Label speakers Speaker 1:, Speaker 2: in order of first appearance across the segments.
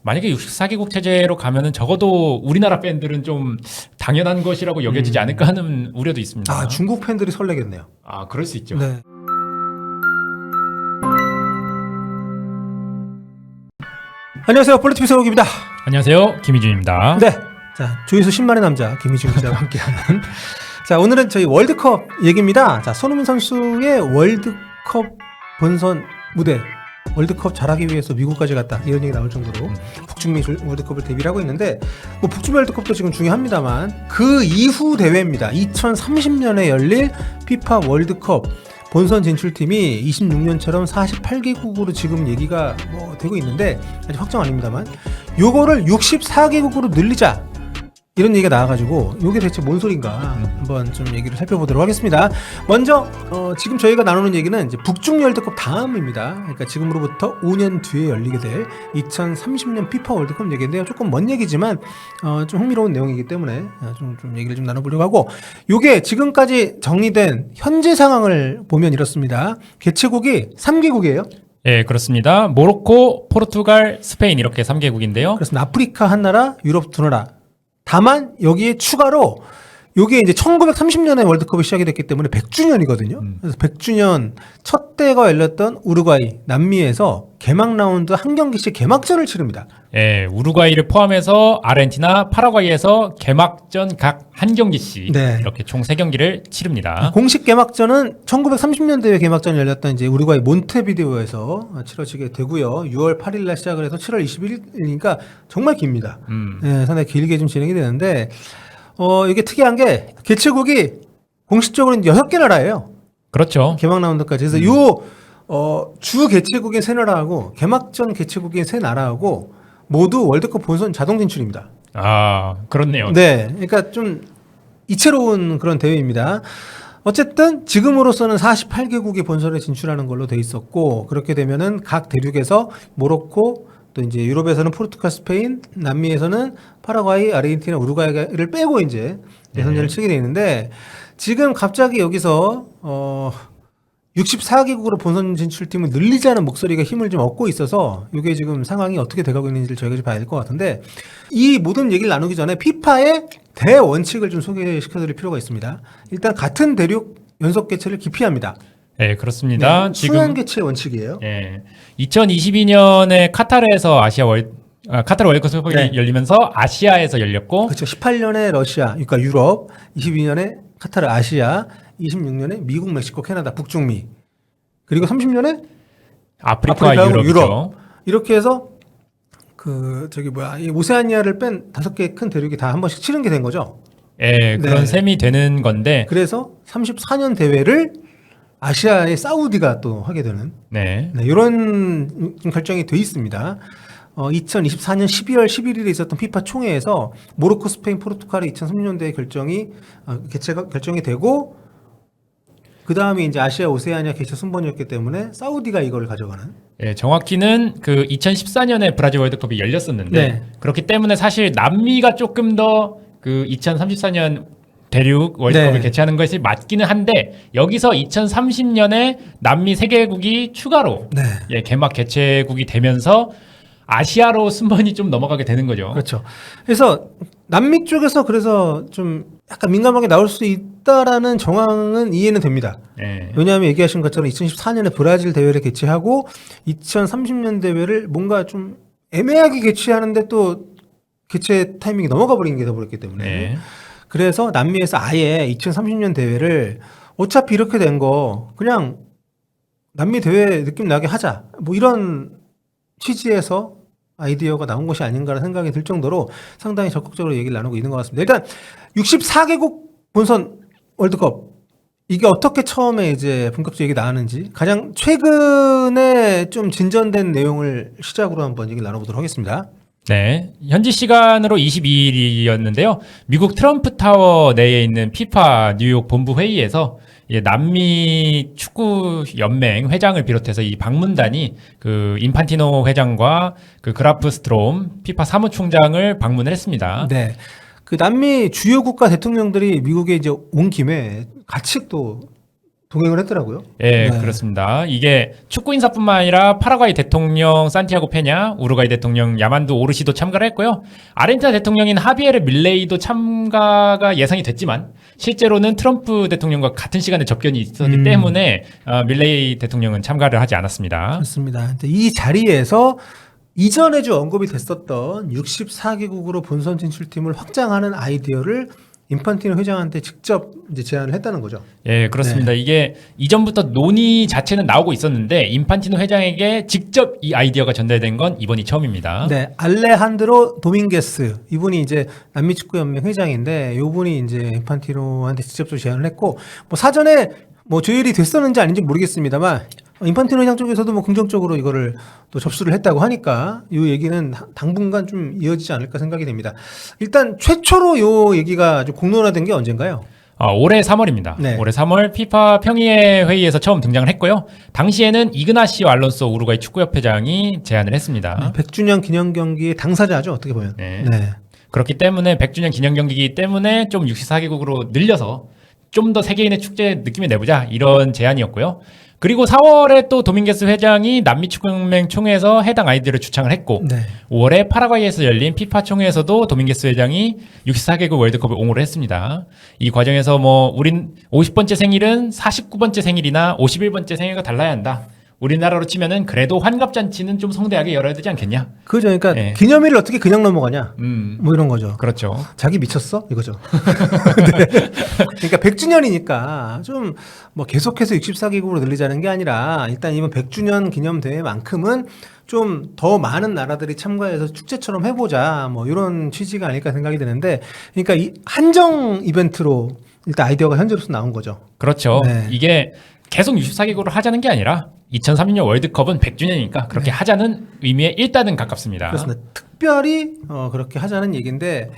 Speaker 1: 만약에 64개국 체제로 가면은 적어도 우리나라 팬들은 좀 당연한 것이라고 여겨지지 않을까 하는 우려도 있습니다.
Speaker 2: 아, 중국 팬들이 설레겠네요.
Speaker 1: 아, 그럴 수 있죠.
Speaker 2: 네. 안녕하세요. 폴리티비 서욱입니다.
Speaker 1: 안녕하세요. 김희준입니다.
Speaker 2: 네. 자, 조회수 10만의 남자 김희준 기자와 함께하는. 자, 오늘은 저희 월드컵 얘기입니다. 자, 손흥민 선수의 월드컵 본선 무대. 월드컵 잘하기 위해서 미국까지 갔다 이런 얘기 나올 정도로 북중미 월드컵을 대비를 하고 있는데 뭐 북중미 월드컵도 지금 중요합니다만 그 이후 대회입니다. 2030년에 열릴 피파 월드컵 본선 진출팀이 26년처럼 48개국으로 지금 얘기가 뭐 되고 있는데 아직 확정 아닙니다만 요거를 64개국으로 늘리자 이런 얘기가 나와가지고 요게 대체 뭔 소린가 한번 좀 얘기를 살펴보도록 하겠습니다. 먼저 지금 저희가 나누는 얘기는 이제 북중미 월드컵 다음입니다. 그러니까 지금으로부터 5년 뒤에 열리게 될 2030년 피파 월드컵 얘기인데요. 조금 먼 얘기지만 좀 흥미로운 내용이기 때문에 좀 얘기를 좀 나눠보려고 하고 요게 지금까지 정리된 현재 상황을 보면 이렇습니다. 개최국이 3개국이에요.
Speaker 1: 예, 그렇습니다. 모로코, 포르투갈, 스페인 이렇게 3개국인데요.
Speaker 2: 그렇습니다. 아프리카 한 나라, 유럽 두 나라. 다만 여기에 추가로 요게 이제 1930년에 월드컵이 시작이 됐기 때문에 100주년이거든요. 그래서 100주년 첫 대가 열렸던 우루과이, 남미에서 개막 라운드 한 경기씩 개막전을 치릅니다.
Speaker 1: 예, 우루과이를 포함해서 아르헨티나, 파라과이에서 개막전 각 한 경기씩
Speaker 2: 네.
Speaker 1: 이렇게 총 3경기를 치릅니다.
Speaker 2: 공식 개막전은 1930년대에 개막전이 열렸던 이제 우루과이 몬테비데오에서 치러지게 되고요. 6월 8일 날 시작을 해서 7월 21일이니까 정말 깁니다. 네, 상당히 길게 좀 진행이 되는데 이게 특이한 게 개최국이 공식적으로 6개 나라예요.
Speaker 1: 그렇죠.
Speaker 2: 개막 라운드까지. 그래서 주 개최국인 3나라하고 개막전 개최국인 3나라하고 모두 월드컵 본선 자동 진출입니다.
Speaker 1: 아, 그렇네요.
Speaker 2: 네. 그러니까 좀 이채로운 그런 대회입니다. 어쨌든 지금으로서는 48개국이 본선에 진출하는 걸로 돼 있었고 그렇게 되면은 각 대륙에서 모로코 또 이제 유럽에서는 포르투갈, 스페인, 남미에서는 파라과이, 아르헨티나, 우루과이를 빼고 이제 예선전을 치게 돼 있는데 지금 갑자기 여기서 64개국으로 본선 진출팀을 늘리자는 목소리가 힘을 좀 얻고 있어서 이게 지금 상황이 어떻게 돼가고 있는지를 저희가 좀 봐야 될 것 같은데 이 모든 얘기를 나누기 전에 피파의 대원칙을 좀 소개시켜드릴 필요가 있습니다. 일단 같은 대륙 연속 개최를 기피합니다.
Speaker 1: 네, 그렇습니다.
Speaker 2: 네, 수연 개최 원칙이에요.
Speaker 1: 예, 2022년에 카타르에서 카타르 월드컵이
Speaker 2: 네.
Speaker 1: 열리면서 아시아에서 열렸고,
Speaker 2: 그렇죠. 18년에 러시아, 그러니까 유럽, 22년에 카타르, 아시아, 26년에 미국, 멕시코, 캐나다, 북중미, 그리고 30년에
Speaker 1: 아프리카, 유럽이죠.
Speaker 2: 유럽. 이렇게 해서 이 오세아니아를 뺀 5개 큰 대륙이 다 한 번씩 치른 게 된 거죠.
Speaker 1: 예, 그런
Speaker 2: 네.
Speaker 1: 셈이 되는 건데,
Speaker 2: 그래서 34년 대회를 아시아의 사우디가 또 하게 되는
Speaker 1: 네,
Speaker 2: 이런 결정이 돼 있습니다. 2024년 12월 11일에 있었던 피파 총회에서 모로코, 스페인, 포르투갈의 2030년대 개최가 결정이 되고 그 다음에 이제 아시아 오세아니아 개최 순번이었기 때문에 사우디가 이걸 가져가는.
Speaker 1: 예, 정확히는 그 2014년에 브라질 월드컵이 열렸었는데,
Speaker 2: 네.
Speaker 1: 그렇기 때문에 사실 남미가 조금 더 그 2034년 대륙 월드컵을
Speaker 2: 네.
Speaker 1: 개최하는 것이 맞기는 한데, 여기서 2030년에 남미 3개국이 추가로
Speaker 2: 네.
Speaker 1: 예, 개막 개최국이 되면서 아시아로 순번이 좀 넘어가게 되는 거죠.
Speaker 2: 그렇죠. 그래서 남미 쪽에서 그래서 좀 약간 민감하게 나올 수 있다라는 정황은 이해는 됩니다.
Speaker 1: 예.
Speaker 2: 왜냐하면 얘기하신 것처럼 2014년에 브라질 대회를 개최하고 2030년 대회를 뭔가 좀 애매하게 개최하는데 또 개최 타이밍이 넘어가 버린 게 돼버렸기 때문에
Speaker 1: 예.
Speaker 2: 그래서 남미에서 아예 2030년 대회를 어차피 이렇게 된 거 그냥 남미 대회 느낌 나게 하자 뭐 이런 취지에서 아이디어가 나온 것이 아닌가라는 생각이 들 정도로 상당히 적극적으로 얘기를 나누고 있는 것 같습니다. 일단 64개국 본선 월드컵 이게 어떻게 처음에 이제 본격적으로 얘기 나왔는지 가장 최근에 좀 진전된 내용을 시작으로 한번 얘기를 나눠보도록 하겠습니다.
Speaker 1: 네. 현지 시간으로 22일이었는데요. 미국 트럼프 타워 내에 있는 피파 뉴욕 본부 회의에서 남미 축구 연맹 회장을 비롯해서 이 방문단이 그 인판티노 회장과 그 그라프 스트롬 피파 사무총장을 방문을 했습니다.
Speaker 2: 네. 그 남미 주요 국가 대통령들이 미국에 이제 온 김에 같이 또 동행을 했더라고요.
Speaker 1: 예,
Speaker 2: 네.
Speaker 1: 그렇습니다. 이게 축구 인사뿐만 아니라 파라과이 대통령 산티아고 페냐, 우루과이 대통령 야만두 오르시도 참가를 했고요. 아르헨티나 대통령인 하비에르 밀레이도 참가가 예상이 됐지만 실제로는 트럼프 대통령과 같은 시간에 접견이 있었기 때문에 밀레이 대통령은 참가를 하지 않았습니다.
Speaker 2: 그렇습니다. 이 자리에서 이전에 좀 언급이 됐었던 64개국으로 본선 진출팀을 확장하는 아이디어를 인판티노 회장한테 직접 이제 제안을 했다는 거죠.
Speaker 1: 예, 그렇습니다. 이게 이전부터 논의 자체는 나오고 있었는데 인판티노 회장에게 직접 이 아이디어가 전달된 건 이번이 처음입니다.
Speaker 2: 네, 알레한드로 도밍게스 이분이 이제 남미 축구 연맹 회장인데 이분이 이제 인판티노한테 직접적으로 제안을 했고 뭐 사전에 뭐 조율이 됐었는지 아닌지 모르겠습니다만 인판티노 회장 쪽에서도 뭐 긍정적으로 이거를 또 접수를 했다고 하니까 이 얘기는 당분간 좀 이어지지 않을까 생각이 됩니다. 일단 최초로 이 얘기가 좀 공론화된 게 언젠가요?
Speaker 1: 올해 3월입니다.
Speaker 2: 네.
Speaker 1: 올해 3월 피파 평의회 회의에서 처음 등장을 했고요. 당시에는 이그나시오 알론소 우루과이 축구협회장이 제안을 했습니다.
Speaker 2: 100주년 기념 경기의 당사자죠, 어떻게 보면.
Speaker 1: 네. 그렇기 때문에 100주년 기념 경기이기 때문에 좀 64개국으로 늘려서 좀 더 세계인의 축제 느낌을 내보자 이런 제안이었고요. 그리고 4월에 또 도밍게스 회장이 남미 축구연맹 총회에서 해당 아이디어를 주창을 했고
Speaker 2: 네.
Speaker 1: 5월에 파라과이에서 열린 피파 총회에서도 도밍게스 회장이 64개국 월드컵을 옹호를 했습니다. 이 과정에서 뭐 우린 50번째 생일은 49번째 생일이나 51번째 생일과 달라야 한다. 우리나라로 치면은 그래도 환갑잔치는 좀 성대하게 열어야 되지 않겠냐?
Speaker 2: 그죠. 그러니까
Speaker 1: 네.
Speaker 2: 기념일을 어떻게 그냥 넘어가냐? 뭐 이런 거죠.
Speaker 1: 그렇죠.
Speaker 2: 자기 미쳤어? 이거죠. 네. 그러니까 100주년이니까 좀 뭐 계속해서 64개국으로 늘리자는 게 아니라 일단 이번 100주년 기념 대회만큼은 좀 더 많은 나라들이 참가해서 축제처럼 해보자 뭐 이런 취지가 아닐까 생각이 드는데 그러니까 이 한정 이벤트로 일단 아이디어가 현재로서 나온 거죠.
Speaker 1: 그렇죠.
Speaker 2: 네.
Speaker 1: 이게 계속 64개국으로 하자는 게 아니라 2030년 월드컵은 100주년이니까 그렇게 하자는 의미에 일단은 가깝습니다.
Speaker 2: 그렇습니다. 특별히 그렇게 하자는 얘기인데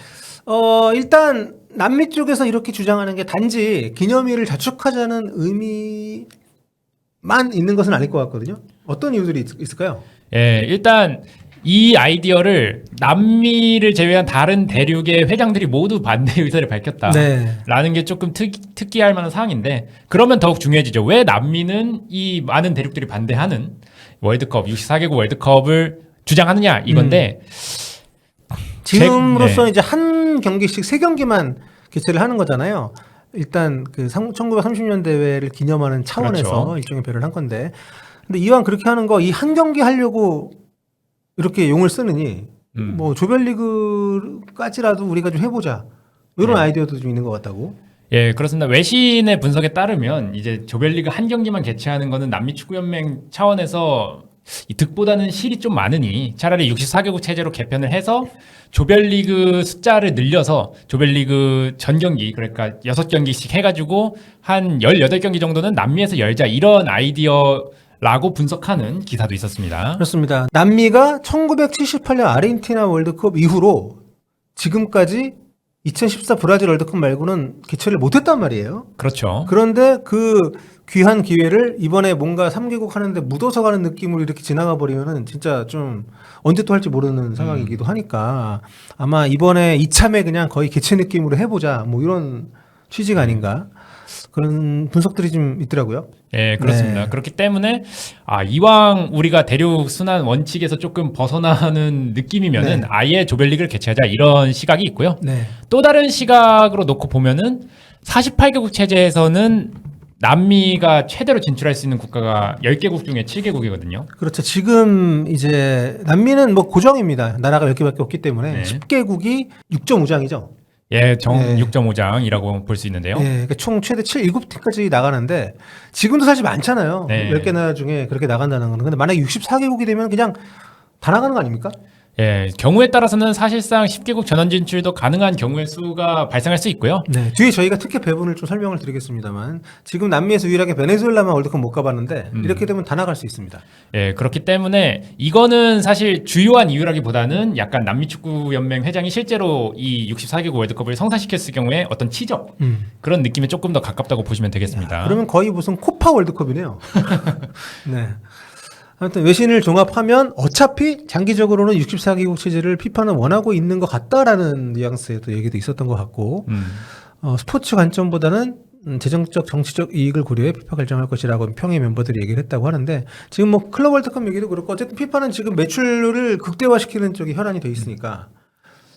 Speaker 2: 일단 남미 쪽에서 이렇게 주장하는 게 단지 기념일을 자축하자는 의미만 있는 것은 아닐 것 같거든요. 어떤 이유들이 있을까요?
Speaker 1: 예, 일단 이 아이디어를 남미를 제외한 다른 대륙의 회장들이 모두 반대 의사를 밝혔다라는
Speaker 2: 네.
Speaker 1: 게 조금 특이할 만한 사항인데 그러면 더욱 중요해지죠. 왜 남미는 이 많은 대륙들이 반대하는 월드컵 64개국 월드컵을 주장하느냐 이건데
Speaker 2: 지금으로서는 이제 한 경기씩 3경기만 개최를 하는 거잖아요. 일단 그 1930년 대회를 기념하는 차원에서
Speaker 1: 그렇죠.
Speaker 2: 일종의 배려를 한 건데 근데 이왕 그렇게 하는 거 이 한 경기 하려고 이렇게 용을 쓰느니 뭐 조별리그까지라도 우리가 좀 해보자 이런 아이디어도 좀 있는 것 같다고.
Speaker 1: 예, 그렇습니다. 외신의 분석에 따르면 이제 조별리그 한 경기만 개최하는 거는 남미 축구연맹 차원에서 이 득보다는 실이 좀 많으니 차라리 64개국 체제로 개편을 해서 조별리그 숫자를 늘려서 조별리그 전 경기 그러니까 6경기씩 해가지고 한 18경기 정도는 남미에서 열자 이런 아이디어라고 분석하는 기사도 있었습니다.
Speaker 2: 그렇습니다. 남미가 1978년 아르헨티나 월드컵 이후로 지금까지 2014 브라질 월드컵 말고는 개최를 못했단 말이에요.
Speaker 1: 그렇죠.
Speaker 2: 그런데 그 귀한 기회를 이번에 뭔가 3개국 하는데 묻어서 가는 느낌으로 이렇게 지나가 버리면은 진짜 좀 언제 또 할지 모르는 상황이기도 하니까 아마 이번에 이참에 그냥 거의 개최 느낌으로 해보자 뭐 이런 취지가 아닌가 그런 분석들이 좀 있더라고요.
Speaker 1: 예, 그렇습니다.
Speaker 2: 네.
Speaker 1: 그렇기 때문에 이왕 우리가 대륙 순환 원칙에서 조금 벗어나는 느낌이면은
Speaker 2: 네.
Speaker 1: 아예 조별리그를 개최하자 이런 시각이 있고요.
Speaker 2: 네.
Speaker 1: 또 다른 시각으로 놓고 보면은 48개국 체제에서는 남미가 최대로 진출할 수 있는 국가가 10개국 중에 7개국이거든요.
Speaker 2: 그렇죠. 지금 이제 남미는 뭐 고정입니다. 나라가 10개밖에 없기 때문에
Speaker 1: 네.
Speaker 2: 10개국이 6.5장이죠.
Speaker 1: 예, 정
Speaker 2: 네.
Speaker 1: 6.5장이라고 볼 수 있는데요.
Speaker 2: 예, 그러니까 총 최대 7팀까지 나가는데 지금도 사실 많잖아요.
Speaker 1: 네.
Speaker 2: 10개 나라 중에 그렇게 나간다는 거는. 근데 만약에 64개국이 되면 그냥 다 나가는 거 아닙니까?
Speaker 1: 예, 경우에 따라서는 사실상 10개국 전원 진출도 가능한 경우의 수가 발생할 수 있고요.
Speaker 2: 네. 뒤에 저희가 특혜 배분을 좀 설명을 드리겠습니다만 지금 남미에서 유일하게 베네수엘라만 월드컵 못 가봤는데 이렇게 되면 다 나갈 수 있습니다.
Speaker 1: 예, 그렇기 때문에 이거는 사실 주요한 이유라기보다는 약간 남미 축구 연맹 회장이 실제로 이 64개국 월드컵을 성사시켰을 경우에 어떤 치적 그런 느낌에 조금 더 가깝다고 보시면 되겠습니다.
Speaker 2: 그러면 거의 무슨 코파 월드컵이네요. 네. 아무튼 외신을 종합하면 어차피 장기적으로는 64개국 체제를 피파는 원하고 있는 것 같다라는 뉘앙스의 또 얘기도 있었던 것 같고 스포츠 관점보다는 재정적 정치적 이익을 고려해 피파 결정할 것이라고 평의 멤버들이 얘기를 했다고 하는데 지금 뭐 클럽 월드컵 얘기도 그렇고 어쨌든 피파는 지금 매출을 극대화시키는 쪽이 혈안이 돼 있으니까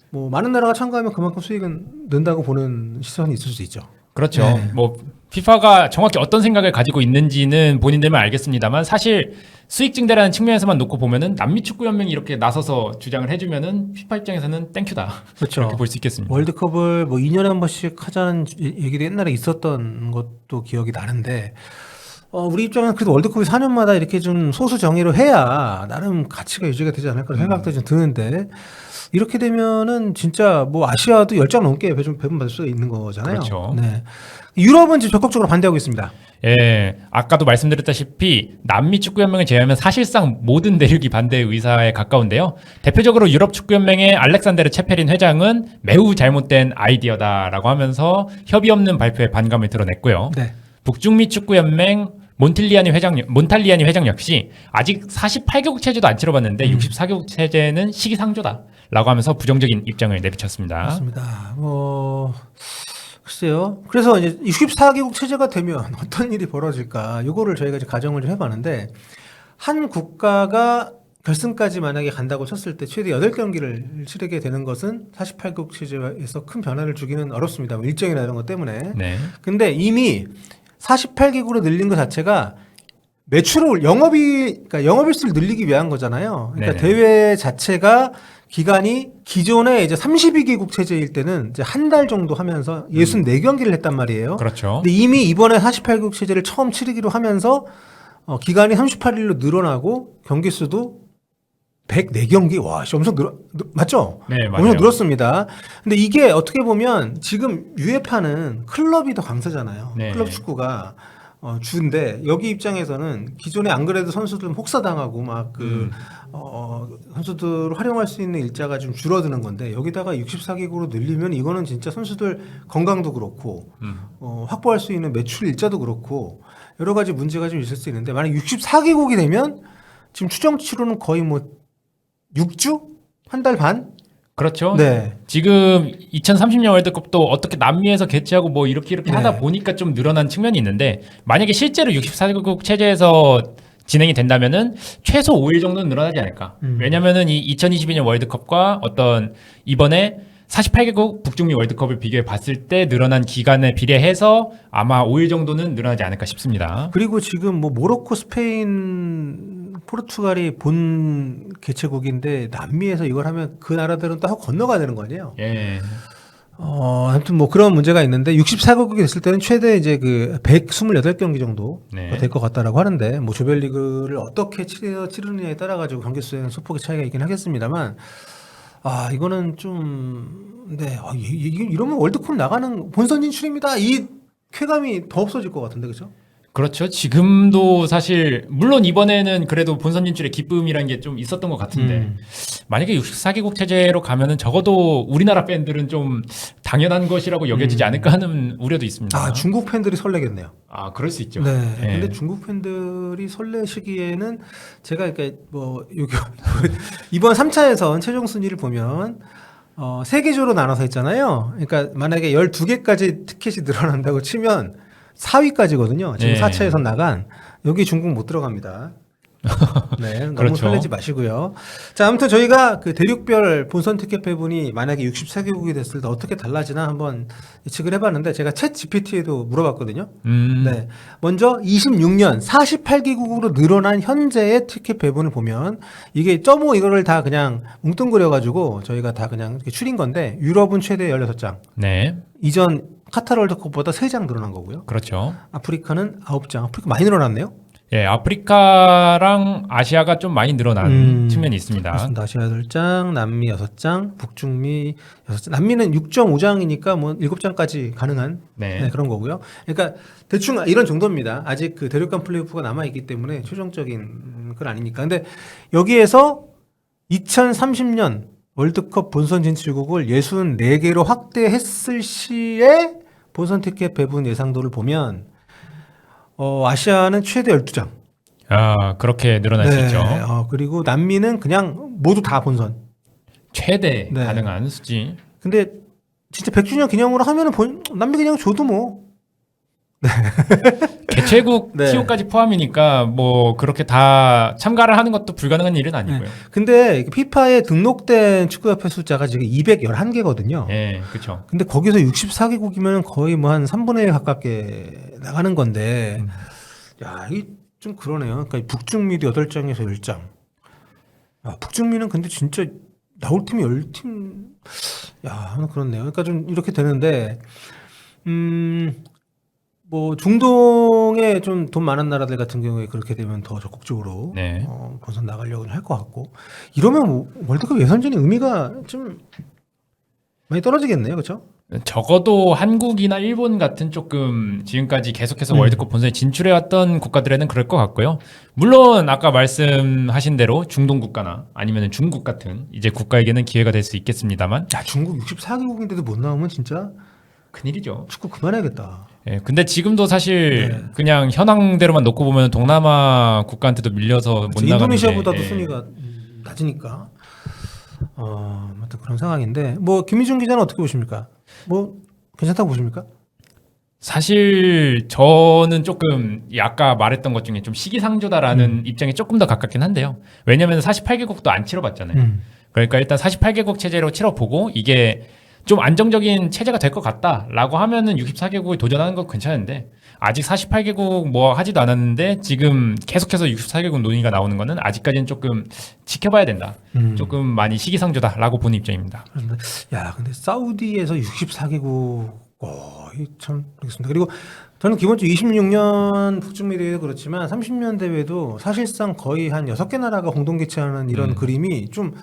Speaker 2: 뭐 많은 나라가 참가하면 그만큼 수익은 는다고 보는 시선이 있을 수 있죠.
Speaker 1: 그렇죠.
Speaker 2: 네.
Speaker 1: 뭐 피파가 정확히 어떤 생각을 가지고 있는지는 본인들만 알겠습니다만 사실 수익 증대라는 측면에서만 놓고 보면은 남미 축구 연맹이 이렇게 나서서 주장을 해주면은 피파 입장에서는 땡큐다.
Speaker 2: 그렇죠.
Speaker 1: 이렇게 볼 수 있겠습니다.
Speaker 2: 월드컵을 뭐 2년에 한 번씩 하자는 얘기도 옛날에 있었던 것도 기억이 나는데 우리 입장에는 그래도 월드컵이 4년마다 이렇게 좀 소수 정의로 해야 나름 가치가 유지가 되지 않을까 생각도 좀 드는데 이렇게 되면은 진짜 뭐 아시아도 10장 넘게 배분받을 수 있는 거잖아요.
Speaker 1: 그렇죠.
Speaker 2: 네. 유럽은 지금 적극적으로 반대하고 있습니다.
Speaker 1: 예, 아까도 말씀드렸다시피 남미 축구연맹을 제외하면 사실상 모든 대륙이 반대 의사에 가까운데요. 대표적으로 유럽 축구연맹의 알렉산데르 체페린 회장은 매우 잘못된 아이디어다라고 하면서 협의 없는 발표에 반감을 드러냈고요.
Speaker 2: 네.
Speaker 1: 북중미 축구연맹 몬탈리아니 회장 역시 아직 48개국 체제도 안 치러봤는데 64개국 체제는 시기상조다라고 하면서 부정적인 입장을 내비쳤습니다.
Speaker 2: 맞습니다. 글쎄요. 그래서 이제 64개국 체제가 되면 어떤 일이 벌어질까? 요거를 저희가 이제 가정을 좀 해봤는데 한 국가가 결승까지 만약에 간다고 쳤을 때 최대 8경기를 치르게 되는 것은 48개국 체제에서 큰 변화를 주기는 어렵습니다. 뭐 일정이나 이런 것 때문에.
Speaker 1: 네.
Speaker 2: 근데 이미 48개국으로 늘린 것 자체가 매출을 그러니까 영업일수를 늘리기 위한 거잖아요. 그러니까
Speaker 1: 네네.
Speaker 2: 대회 자체가 기간이 기존에 이제 32개국 체제일 때는 이제 한 달 정도 하면서 64경기를 했단 말이에요.
Speaker 1: 그렇죠.
Speaker 2: 근데 이미 이번에 48개국 체제를 처음 치르기로 하면서 기간이 38일로 늘어나고 경기 수도 104경기. 와, 엄청 맞죠?
Speaker 1: 네, 맞아요.
Speaker 2: 엄청 늘었습니다. 근데 이게 어떻게 보면 지금 UEFA는 클럽이 더 강세잖아요.
Speaker 1: 네.
Speaker 2: 클럽 축구가 주인데 여기 입장에서는 기존에 안 그래도 선수들 혹사당하고 막 선수들을 활용할 수 있는 일자가 좀 줄어드는 건데 여기다가 64개국으로 늘리면 이거는 진짜 선수들 건강도 그렇고 확보할 수 있는 매출 일자도 그렇고 여러 가지 문제가 좀 있을 수 있는데 만약 64개국이 되면 지금 추정 치료는 거의 뭐 6주? 한 달 반?
Speaker 1: 그렇죠.
Speaker 2: 네.
Speaker 1: 지금 2030년 월드컵도 어떻게 남미에서 개최하고 뭐 이렇게
Speaker 2: 네.
Speaker 1: 하다 보니까 좀 늘어난 측면이 있는데 만약에 실제로 64개국 체제에서 진행이 된다면은 최소 5일 정도는 늘어나지 않을까. 왜냐면은 이 2022년 월드컵과 어떤 이번에 48개국 북중미 월드컵을 비교해 봤을 때 늘어난 기간에 비례해서 아마 5일 정도는 늘어나지 않을까 싶습니다.
Speaker 2: 그리고 지금 뭐 모로코, 스페인, 포르투갈이 본 개최국인데 남미에서 이걸 하면 그 나라들은 또 하고 건너가야 되는 거 아니에요?
Speaker 1: 예.
Speaker 2: 아무튼 뭐 그런 문제가 있는데 64개국이 됐을 때는 최대 이제 그 128경기 정도
Speaker 1: 네.
Speaker 2: 될 것 같다라고 하는데 뭐 조별리그를 어떻게 치르느냐에 따라 가지고 경기 수에는 소폭의 차이가 있긴 하겠습니다만 이거는 좀 네. 이러면 월드컵 나가는 본선 진출입니다. 이 쾌감이 더 없어질 것 같은데 그죠?
Speaker 1: 그렇죠. 지금도 사실 물론 이번에는 그래도 본선 진출의 기쁨이라는 게 좀 있었던 것 같은데 만약에 64개국 체제로 가면은 적어도 우리나라 팬들은 좀 당연한 것이라고 여겨지지 않을까 하는 우려도 있습니다.
Speaker 2: 중국 팬들이 설레겠네요.
Speaker 1: 그럴 수 있죠.
Speaker 2: 네.
Speaker 1: 예.
Speaker 2: 근데 중국 팬들이 설레시기에는 제가 그러니까 뭐 이번 3차 예선 최종 순위를 보면 세 개조로 나눠서 했잖아요. 그러니까 만약에 12개까지 티켓이 늘어난다고 치면 4위까지거든요. 지금
Speaker 1: 네.
Speaker 2: 4차 예선 나간 여기 중국 못 들어갑니다. 네, 너무
Speaker 1: 그렇죠.
Speaker 2: 설레지 마시고요. 자, 아무튼 저희가 그 대륙별 본선 티켓 배분이 만약에 64개국이 됐을 때 어떻게 달라지나 한번 예측을 해봤는데 제가 챗 GPT에도 물어봤거든요. 네, 먼저 26년 48개국으로 늘어난 현재의 티켓 배분을 보면 이게 .5 이거를 다 그냥 뭉뚱그려가지고 저희가 다 그냥 이렇게 추린 건데 유럽은 최대 16장.
Speaker 1: 네.
Speaker 2: 이전 카타르 월드컵보다 3장 늘어난 거고요.
Speaker 1: 그렇죠.
Speaker 2: 아프리카는 9장. 아프리카 많이 늘어났네요.
Speaker 1: 예, 아프리카랑 아시아가 좀 많이 늘어난 측면이 있습니다.
Speaker 2: 맞습니다. 아시아 8장, 남미 6장, 북중미 6장. 남미는 6.5장이니까 뭐 7장까지 가능한
Speaker 1: 네.
Speaker 2: 그런 거고요. 그러니까 대충 이런 정도입니다. 아직 그 대륙간 플레이오프가 남아있기 때문에 최종적인 건 아니니까. 근데 여기에서 2030년 월드컵 본선 진출국을 64개로 확대했을 시에 본선 티켓 배분 예상도를 보면 아시아는 최대 12장.
Speaker 1: 그렇게 늘어날 수 있죠.
Speaker 2: 그리고 남미는 그냥 모두 다 본선.
Speaker 1: 최대
Speaker 2: 네.
Speaker 1: 가능한 수지.
Speaker 2: 근데 진짜 100주년 기념으로 하면은 남미 그냥 줘도 뭐
Speaker 1: 개최국
Speaker 2: 네.
Speaker 1: TO까지 포함이니까 뭐 그렇게 다 참가를 하는 것도 불가능한 일은 아니고요.
Speaker 2: 근데 피파에 등록된 축구협회 숫자가 지금 211개거든요.
Speaker 1: 예, 그렇죠.
Speaker 2: 근데 거기서 64개국이면 거의 뭐 한 3분의 1 가깝게 나가는 건데, 야, 이게 좀 그러네요. 그러니까 북중미도 8장에서 10장. 야, 북중미는 근데 진짜 나올 팀이 10팀, 야, 그렇네요. 그러니까 좀 이렇게 되는데, 뭐 중동에 좀 돈 많은 나라들 같은 경우에 그렇게 되면 더 적극적으로
Speaker 1: 네.
Speaker 2: 본선 나가려고 할 것 같고, 이러면 뭐 월드컵 예선전이 의미가 좀 많이 떨어지겠네요, 그렇죠?
Speaker 1: 적어도 한국이나 일본 같은 조금 지금까지 계속해서 월드컵 본선에 진출해왔던 국가들에는 그럴 것 같고요. 물론 아까 말씀하신 대로 중동 국가나 아니면 중국 같은 이제 국가에게는 기회가 될 수 있겠습니다만
Speaker 2: 야, 중국 64개국인데도 못 나오면 진짜
Speaker 1: 큰일이죠.
Speaker 2: 축구 그만해야겠다.
Speaker 1: 예, 근데 지금도 사실
Speaker 2: 네.
Speaker 1: 그냥 현황대로만 놓고 보면 동남아 국가한테도 밀려서 못 나가는데
Speaker 2: 인도네시아보다도
Speaker 1: 예.
Speaker 2: 순위가 낮으니까. 아무튼 그런 상황인데, 뭐 김희중 기자는 어떻게 보십니까? 뭐 괜찮다고 보십니까?
Speaker 1: 사실 저는 조금 이 아까 말했던 것 중에 좀 시기상조다라는 입장에 조금 더 가깝긴 한데요. 왜냐하면 48개국도 안 치러봤잖아요. 그러니까 일단 48개국 체제로 치러보고 이게 좀 안정적인 체제가 될 것 같다라고 하면은 64개국이 도전하는 건 괜찮은데 아직 48개국 뭐 하지도 않았는데 지금 계속해서 64개국 논의가 나오는 거는 아직까지는 조금 지켜봐야 된다. 조금 많이 시기상조다라고 보는 입장입니다.
Speaker 2: 그런데 야, 근데 사우디에서 64개국, 참 그렇습니다. 그리고 저는 기본적으로 26년 북중미 대회도 그렇지만 30년 대회도 사실상 거의 한 6개 나라가 공동 개최하는 이런 그림이 좀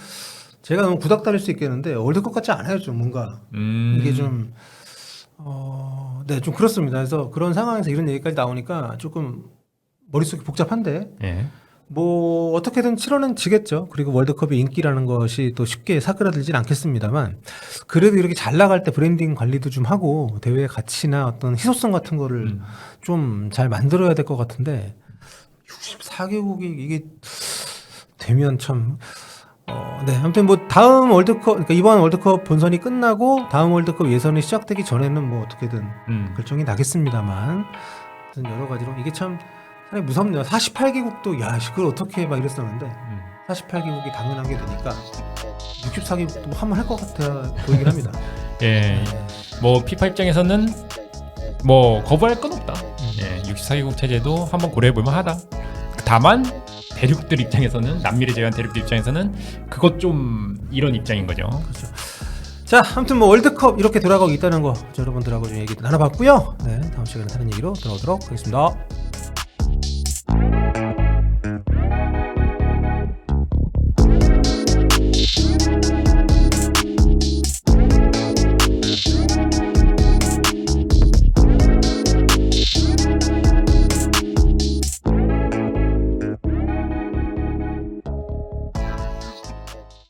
Speaker 2: 제가 너무 구닥다릴 수 있겠는데 월드컵 같지 않아요, 좀 뭔가 이게 좀 네, 좀 그렇습니다. 그래서 그런 상황에서 이런 얘기까지 나오니까 조금 머릿속이 복잡한데
Speaker 1: 예.
Speaker 2: 뭐 어떻게든 치러는 지겠죠. 그리고 월드컵의 인기라는 것이 또 쉽게 사그라들진 않겠습니다만 그래도 이렇게 잘 나갈 때 브랜딩 관리도 좀 하고 대회의 가치나 어떤 희소성 같은 거를 좀 잘 만들어야 될 것 같은데 64개국이 이게 되면 참 네, 아무튼 뭐 다음 월드컵, 그러니까 이번 월드컵 본선이 끝나고 다음 월드컵 예선이 시작되기 전에는 뭐 어떻게든 결정이 나겠습니다만, 하여튼 여러 가지로 이게 참 상당히 무섭네요. 48개국도 야, 그걸 어떻게 해 막 이랬었는데 48개국이 당연하게 되니까 64개국도 뭐 한번 할 것 같아 보이긴 합니다.
Speaker 1: 예. 뭐 피파 입장에서는 뭐 거부할 건 없다. 예. 64개국 체제도 한번 고려해 볼 만하다. 다만 대륙들 입장에서는 남미를 제외한 대륙들 입장에서는 그것 좀 이런 입장인 거죠.
Speaker 2: 그렇죠. 자, 아무튼 뭐 월드컵 이렇게 돌아가고 있다는 거 여러분들하고 좀 얘기 나눠봤고요. 네, 다음 시간에 다른 얘기로 돌아오도록 하겠습니다.